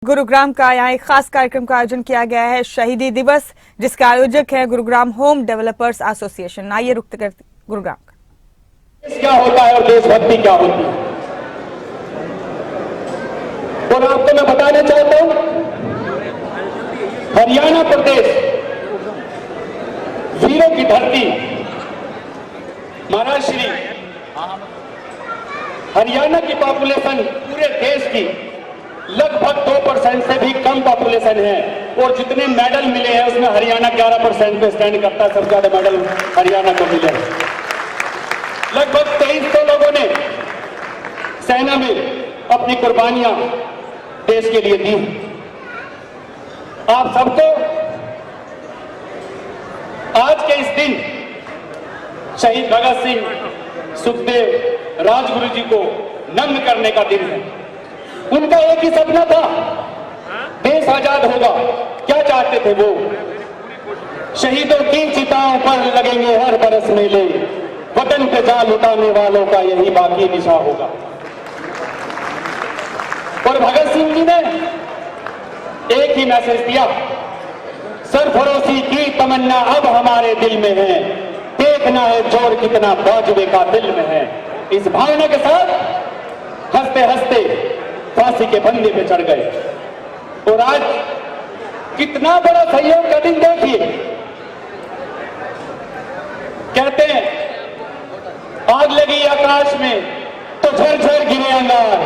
गुरुग्राम का यहाँ एक खास कार्यक्रम का आयोजन किया गया है, शहीदी दिवस, जिसके आयोजक है गुरुग्राम होम डेवलपर्स एसोसिएशन। आइए रुक करते गुरुग्राम का। क्या होता है और देशभक्ति क्या होती है, और आपको मैं बताना चाहता हूं, हरियाणा प्रदेश वीरों की धरती, महाराज श्री हरियाणा की पॉपुलेशन पूरे देश की लगभग 2% से भी कम पॉपुलेशन है, और जितने मेडल मिले हैं उसमें हरियाणा 11% पे स्टैंड करता है। सबसे ज्यादा मेडल हरियाणा को मिले हैं। लगभग 2300 लोगों ने सेना में अपनी कुर्बानियां देश के लिए दी। आप सबको आज के इस दिन शहीद भगत सिंह, सुखदेव, राजगुरु जी को नमन करने का दिन है। उनका एक ही सपना था, देश आजाद होगा। क्या चाहते थे वो? शहीदों की चिताओं पर लगेंगे हर बरस मेले, वतन पे जान लुटाने वालों का यही बाकी निशा होगा। और भगत सिंह जी ने एक ही मैसेज दिया, सरफरोशी की तमन्ना अब हमारे दिल में है, देखना है जोर कितना बाजुए का दिल में है। इस भावना के साथ हंसते हंसते फांसी के फंदे पे चढ़ गए। और आज कितना बड़ा सहयोग का दिन देखिए। कहते हैं आग लगी आकाश में तो झरझर गिरे अंगार,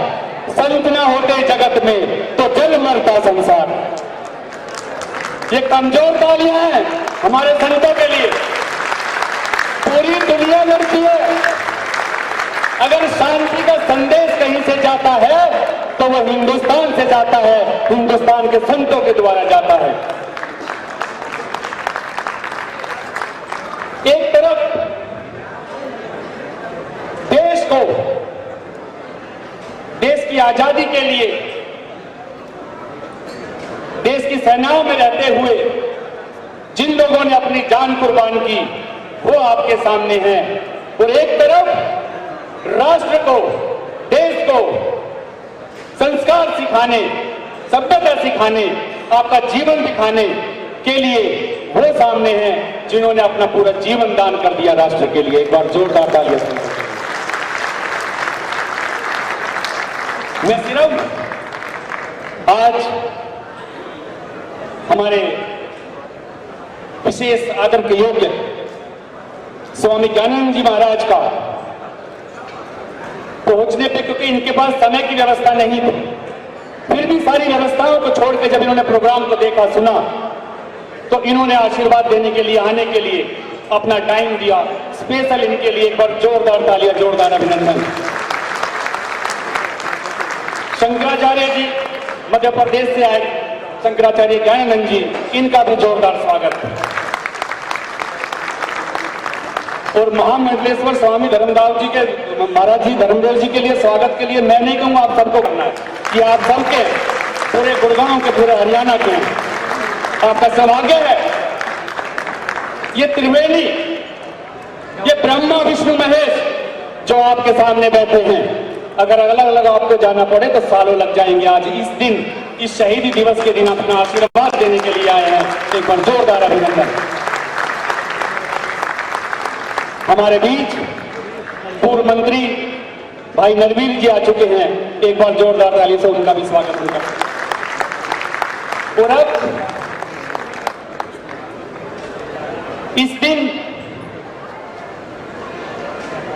संत ना होते जगत में तो जल मरता संसार। ये कमजोर तालियां हैं हमारे संतों के लिए। पूरी दुनिया लड़ती है। अगर शांति का संदेश कहीं से जाता है तो वह हिंदुस्तान से जाता है, हिंदुस्तान के संतों के द्वारा जाता है। एक तरफ देश को, देश की आजादी के लिए देश की सेनाओं में रहते हुए जिन लोगों ने अपनी जान कुर्बान की वो आपके सामने हैं, और एक तरफ राष्ट्र को, देश को संस्कार सिखाने, सभ्यता सिखाने, आपका जीवन दिखाने के लिए वो सामने हैं जिन्होंने अपना पूरा जीवन दान कर दिया राष्ट्र के लिए। एक बार जोरदार तालियां सुनिए। मैं सिर्फ आज हमारे विशेष आदर के योग्य स्वामी ज्ञानानंद जी महाराज का पहुंचने पे, क्योंकि इनके पास समय की व्यवस्था नहीं थी, फिर भी सारी व्यवस्थाओं को छोड़ के जब इन्होंने प्रोग्राम को देखा, सुना, तो इन्होंने आशीर्वाद देने के लिए, आने के लिए अपना टाइम दिया। स्पेशल इनके लिए एक बार जोरदार तालियां, जोरदार अभिनंदन। शंकराचार्य जी मध्य प्रदेश से आए, शंकराचार्य ज्ञानानंद जी, इनका भी जोरदार स्वागत। और महामंडलेश्वर स्वामी धर्मदास जी के, महाराज जी धर्मदेव जी के लिए स्वागत के लिए मैं नहीं कहूंगा, आप सबको करना है। कि आप सबके, पूरे गुड़गांव के, पूरे हरियाणा के आपका सौभाग्य है। ये त्रिवेणी, ये ब्रह्मा विष्णु महेश जो आपके सामने बैठे हैं, अगर अलग अलग आपको जाना पड़े तो सालों लग जाएंगे। आज इस दिन, इस शहीदी दिवस के दिन अपना आशीर्वाद देने के लिए आए हैं। एक बार जोरदार अभिनंदन। हमारे बीच पूर्व मंत्री भाई नरवीर जी आ चुके हैं, एक बार जोरदार ताली से उनका भी स्वागत होगा। और अब इस दिन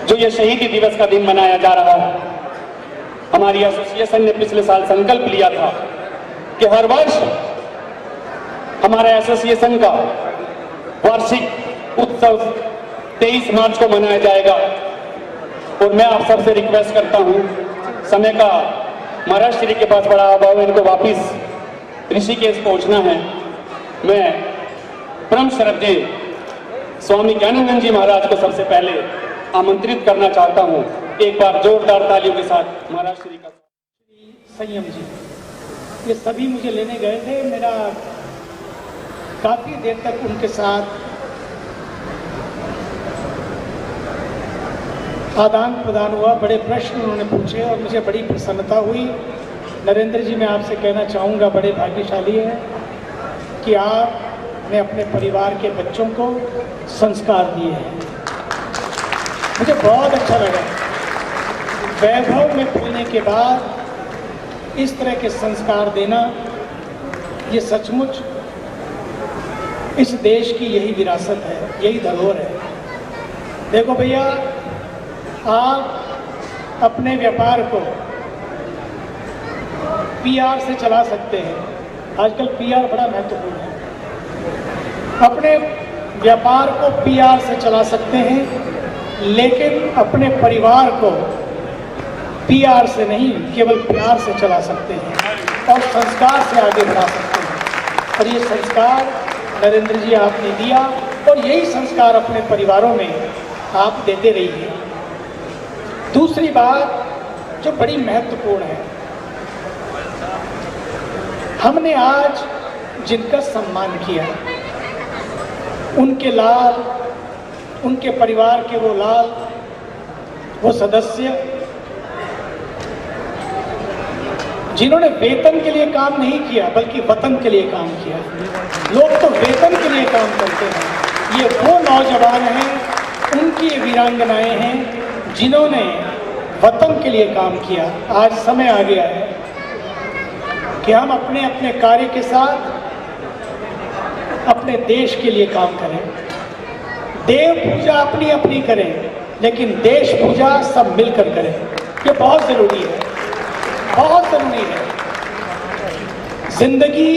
जो ये शहीदी दिवस का दिन मनाया जा रहा है, हमारी एसोसिएशन ने पिछले साल संकल्प लिया था कि हर वर्ष हमारे एसोसिएशन का वार्षिक उत्सव 23 मार्च को मनाया जाएगा। और मैं आप सबसे रिक्वेस्ट करता हूं, समय का महाराज श्री के पास बड़ा अभाव है, इनको वापिस ऋषिकेश पहुंचना है। मैं परम श्रद्धेय स्वामी ज्ञानानंद जी महाराज को सबसे पहले आमंत्रित करना चाहता हूं। एक बार जोरदार तालियों के साथ महाराज श्री का। संयम जी, ये सभी मुझे लेने गए थे। मेरा काफी देर तक उनके साथ आदान प्रदान हुआ, बड़े प्रश्न उन्होंने पूछे और मुझे बड़ी प्रसन्नता हुई नरेंद्र जी, मैं आपसे कहना चाहूँगा, बड़े भाग्यशाली हैं कि आपने अपने परिवार के बच्चों को संस्कार दिए हैं। मुझे बहुत अच्छा लगा। वैभव में पलने के बाद इस तरह के संस्कार देना, ये सचमुच इस देश की यही विरासत है, यही धरोहर है। देखो भैया, आप अपने व्यापार को पीआर से चला सकते हैं। आजकल पीआर बड़ा महत्वपूर्ण है। अपने व्यापार को पीआर से चला सकते हैं, लेकिन अपने परिवार को पीआर से नहीं, केवल प्यार से चला सकते हैं और संस्कार से आगे बढ़ा सकते हैं। और ये संस्कार नरेंद्र जी आपने दिया, और यही संस्कार अपने परिवारों में आप देते रहिए। दूसरी बात जो बड़ी महत्वपूर्ण है, हमने आज जिनका सम्मान किया, उनके लाल, उनके परिवार के वो लाल, वो सदस्य जिन्होंने वेतन के लिए काम नहीं किया बल्कि वतन के लिए काम किया। लोग तो वेतन के लिए काम करते हैं, ये वो नौजवान हैं, उनकी वीरांगनाएं हैं जिन्होंने वतन के लिए काम किया। आज समय आ गया है कि हम अपने अपने कार्य के साथ अपने देश के लिए काम करें। देव पूजा अपनी अपनी करें, लेकिन देश पूजा सब मिलकर करें। ये बहुत जरूरी है, बहुत जरूरी है। जिंदगी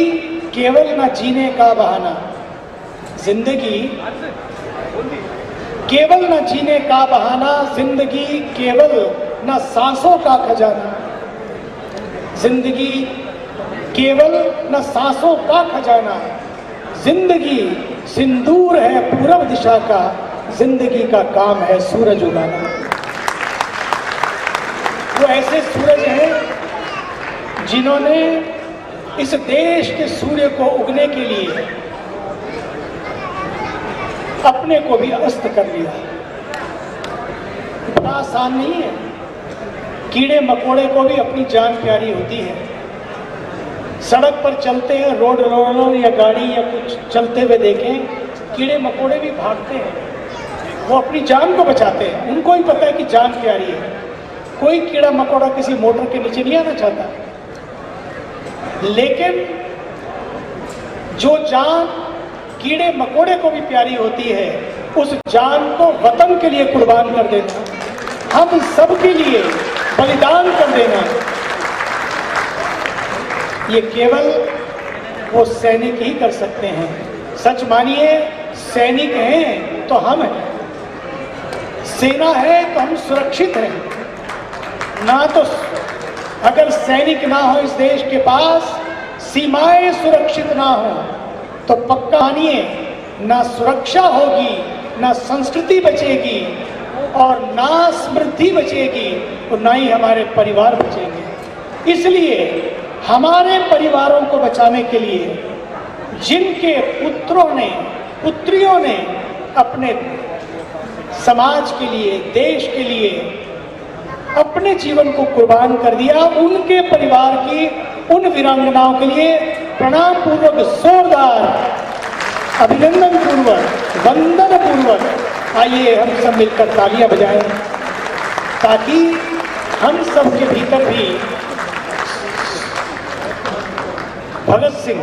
केवल न जीने का बहाना, जिंदगी केवल न जीने का बहाना, जिंदगी केवल न सांसों का खजाना, जिंदगी केवल न सांसों का खजाना, जिंदगी सिंदूर है पूरब दिशा का, जिंदगी का काम है सूरज उगाना। वो ऐसे सूरज हैं जिन्होंने इस देश के सूर्य को उगने के लिए अपने को भी अस्त कर लिया। बड़ा आसान नहीं है। कीड़े मकोड़े को भी अपनी जान प्यारी होती है। सड़क पर चलते हैं, रोड रोलर या गाड़ी या कुछ चलते हुए देखें, कीड़े मकोड़े भी भागते हैं, वो अपनी जान को बचाते हैं। उनको ही पता है कि जान प्यारी है। कोई कीड़ा मकोड़ा किसी मोटर के नीचे नहीं आना चाहता, लेकिन जो जान कीड़े मकोड़े को भी प्यारी होती है, उस जान को वतन के लिए कुर्बान कर देना, हम सब के लिए बलिदान कर देना, ये केवल वो सैनिक ही कर सकते हैं। सच मानिए, सैनिक हैं तो हम हैं, सेना है तो हम सुरक्षित हैं। ना तो अगर सैनिक ना हो इस देश के पास, सीमाएं सुरक्षित ना हो, तो पक्का मानिए ना सुरक्षा होगी, ना संस्कृति बचेगी, और ना समृद्धि बचेगी, और ना ही हमारे परिवार बचेंगे। इसलिए हमारे परिवारों को बचाने के लिए जिनके पुत्रों ने, पुत्रियों ने अपने समाज के लिए, देश के लिए अपने जीवन को कुर्बान कर दिया, उनके परिवार की उन वीरांगनाओं के लिए प्रणाम पूर्वक, जोरदार अभिनंदन पूर्वक, वंदन पूर्वक आइए हम सब मिलकर तालियां बजाएं, ताकि हम सब के भीतर भी भगत सिंह,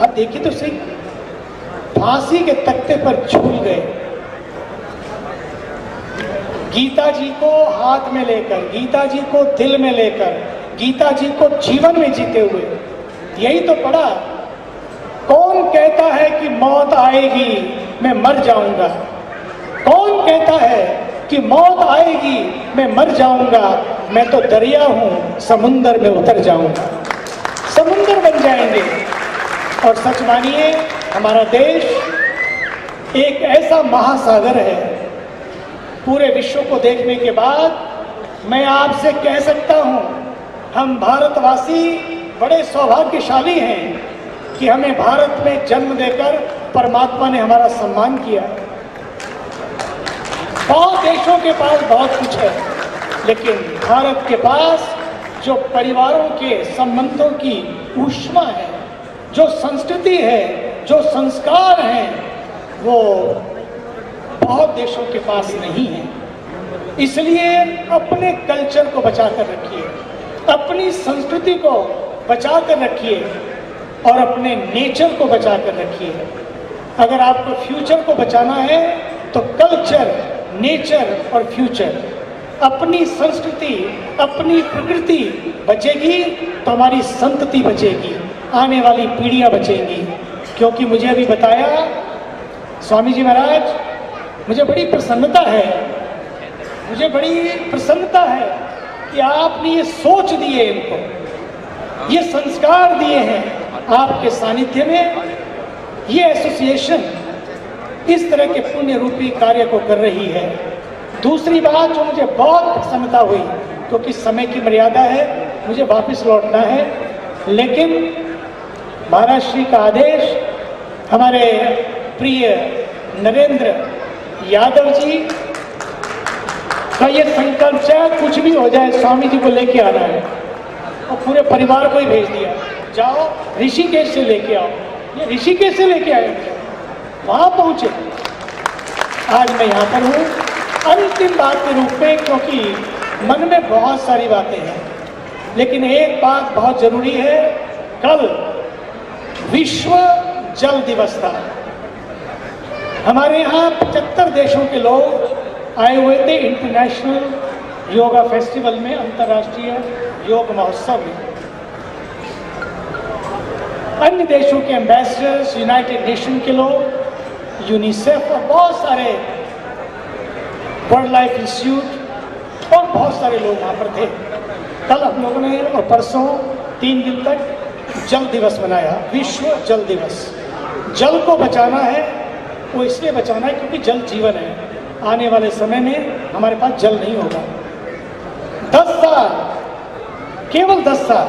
अब देखिए तो सिंह फांसी के तख्ते पर झूल गए। गीता जी को हाथ में लेकर, गीता जी को दिल में लेकर, गीता जी को जीवन में जीते हुए, यही तो पढ़ा। कौन कहता है कि मौत आएगी मैं मर जाऊंगा? कौन कहता है कि मौत आएगी मैं मर जाऊंगा? मैं तो दरिया हूं, समुंदर में उतर जाऊंगा। समुंदर बन जाएंगे। और सच मानिए, हमारा देश एक ऐसा महासागर है, पूरे विश्व को देखने के बाद मैं आपसे कह सकता हूं, हम भारतवासी बड़े सौभाग्यशाली हैं कि हमें भारत में जन्म देकर परमात्मा ने हमारा सम्मान किया। बहुत देशों के पास बहुत कुछ है, लेकिन भारत के पास जो परिवारों के संबंधों की ऊष्मा है, जो संस्कृति है, जो संस्कार हैं, वो बहुत देशों के पास नहीं है। इसलिए अपने कल्चर को बचा कर रखिए, अपनी संस्कृति को बचा कर रखिए और अपने नेचर को बचा कर रखिए। अगर आपको फ्यूचर को बचाना है तो कल्चर, नेचर और फ्यूचर, अपनी संस्कृति, अपनी प्रकृति बचेगी तो हमारी संतति बचेगी, आने वाली पीढ़ियां बचेंगी। क्योंकि मुझे अभी बताया स्वामी जी महाराज, मुझे बड़ी प्रसन्नता है, मुझे बड़ी प्रसन्नता है कि आपने ये सोच दिए, इनको ये संस्कार दिए हैं आपके सानिध्य में। ये एसोसिएशन इस तरह के पुण्य रूपी कार्य को कर रही है। दूसरी बात जो मुझे बहुत प्रसन्नता हुई, क्योंकि समय की मर्यादा है, मुझे वापस लौटना है, लेकिन महाराज श्री का आदेश, हमारे प्रिय नरेंद्र यादव जी का ये संकल्प, चाहे कुछ भी हो जाए, स्वामी जी को लेके आना है और पूरे परिवार को ही भेज दिया, जाओ ऋषिकेश से लेके आओ। ये ऋषिकेश से लेके आए, वहां पहुंचे। आज मैं यहाँ पर हूँ अंतिम बात के रूप में, क्योंकि मन में बहुत सारी बातें हैं, लेकिन एक बात बहुत जरूरी है। कल विश्व जल दिवस था। हमारे यहाँ 75 देशों के लोग आए हुए थे इंटरनेशनल योगा फेस्टिवल में, अंतर्राष्ट्रीय योग महोत्सव में। अन्य देशों के एम्बेसडर्स, यूनाइटेड नेशन के लोग, यूनिसेफ और बहुत सारे, वर्ल्ड लाइफ इंस्टीट्यूट और बहुत सारे लोग वहाँ पर थे। कल हम लोगों ने और परसों 3 दिन तक जल दिवस मनाया, विश्व जल दिवस। जल को बचाना है, वो इसलिए बचाना है क्योंकि जल जीवन है। आने वाले समय में हमारे पास जल नहीं होगा। 10 साल, केवल 10 साल,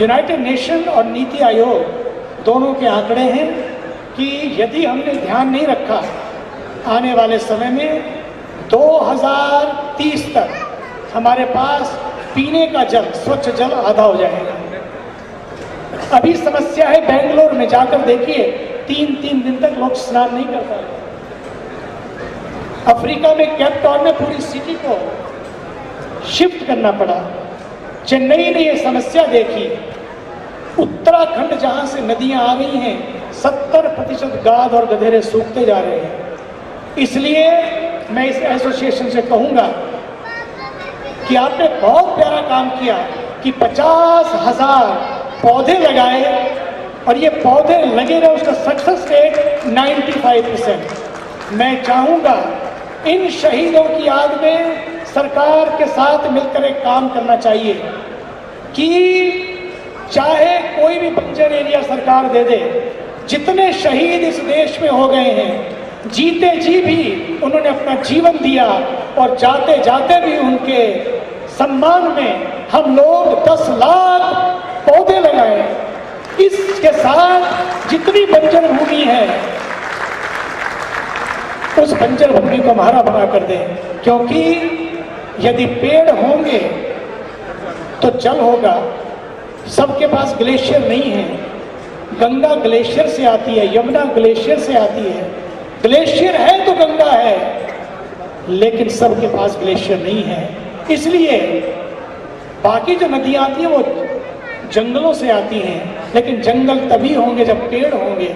यूनाइटेड नेशन और नीति आयोग दोनों के आंकड़े हैं कि यदि हमने ध्यान नहीं रखा, आने वाले समय में 2030 तक हमारे पास पीने का जल, स्वच्छ जल आधा हो जाएगा। अभी समस्या है बेंगलोर में, जाकर देखिए 3-3 दिन तक लोग स्नान नहीं कर पाते। अफ्रीका में केप टाउन में पूरी सिटी को शिफ्ट करना पड़ा। चेन्नई ने ये समस्या देखी। उत्तराखंड जहां से नदियां आ गई हैं, 70% गाद और गधेरे सूखते जा रहे हैं। इसलिए मैं इस एसोसिएशन से कहूंगा कि आपने बहुत प्यारा काम किया कि 50,000 पौधे लगाए और ये पौधे लगे रहे, उसका सक्सेस रेट 95%। मैं चाहूंगा इन शहीदों की याद में सरकार के साथ मिलकर एक काम करना चाहिए कि चाहे कोई भी बंजर एरिया सरकार दे दे, जितने शहीद इस देश में हो गए हैं, जीते जी भी उन्होंने अपना जीवन दिया और जाते जाते भी उनके सम्मान में हम लोग 10 लाख पौधे लगाए। इसके साथ जितनी बंजर भूमि है उस बंजर भूमि को हरा भरा कर दें, क्योंकि यदि पेड़ होंगे तो जल होगा। सबके पास ग्लेशियर नहीं है। गंगा ग्लेशियर से आती है, यमुना ग्लेशियर से आती है। ग्लेशियर है तो गंगा है, लेकिन सबके पास ग्लेशियर नहीं है। इसलिए बाकी जो नदियां आती हैं वो जंगलों से आती हैं, लेकिन जंगल तभी होंगे जब पेड़ होंगे।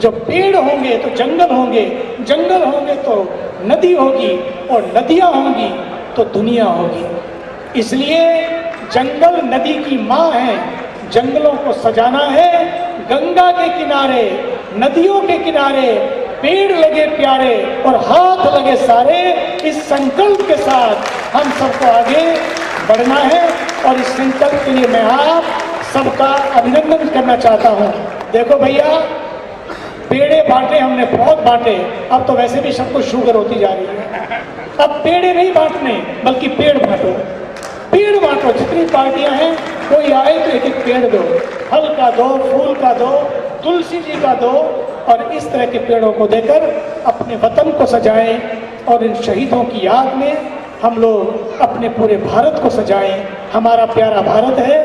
जब पेड़ होंगे तो जंगल होंगे, जंगल होंगे तो नदी होगी, और नदियां होंगी तो दुनिया होगी। इसलिए जंगल नदी की माँ है, जंगलों को सजाना है। गंगा के किनारे, नदियों के किनारे पेड़ लगे प्यारे और हाथ लगे सारे। इस संकल्प के साथ हम सबको आगे बढ़ना है और इस संकल्प के लिए मैं आप सबका अभिनंदन करना चाहता हूँ। देखो भैया, पेड़े बांटे हमने, बहुत बांटे, अब तो वैसे भी सबको शुगर होती जा रही है। अब पेड़े नहीं बांटने, बल्कि पेड़ बांटो, पेड़ बांटो। जितनी पार्टियां हैं, कोई आए तो एक एक पेड़ दो, फल का दो, फूल का दो, तुलसी जी का दो, और इस तरह के पेड़ों को देकर अपने वतन को सजाएं और इन शहीदों की याद में हम लोग अपने पूरे भारत को सजाएं। हमारा प्यारा भारत है,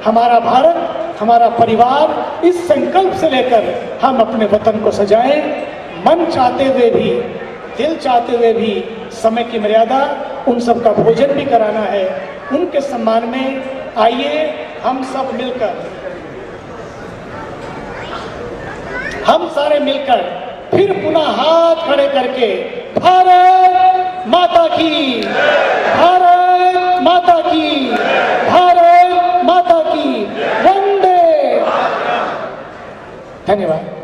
हमारा भारत, हमारा परिवार, इस संकल्प से लेकर हम अपने वतन को सजाएं। मन चाहते हुए भी, दिल चाहते हुए भी, समय की मर्यादा, उन सब का भोजन भी कराना है। उनके सम्मान में आइए हम सब मिलकर, हम सारे मिलकर फिर पुनः हाथ खड़े करके भारत माता की, भारत माता की, भारत माता की, वंदे। धन्यवाद।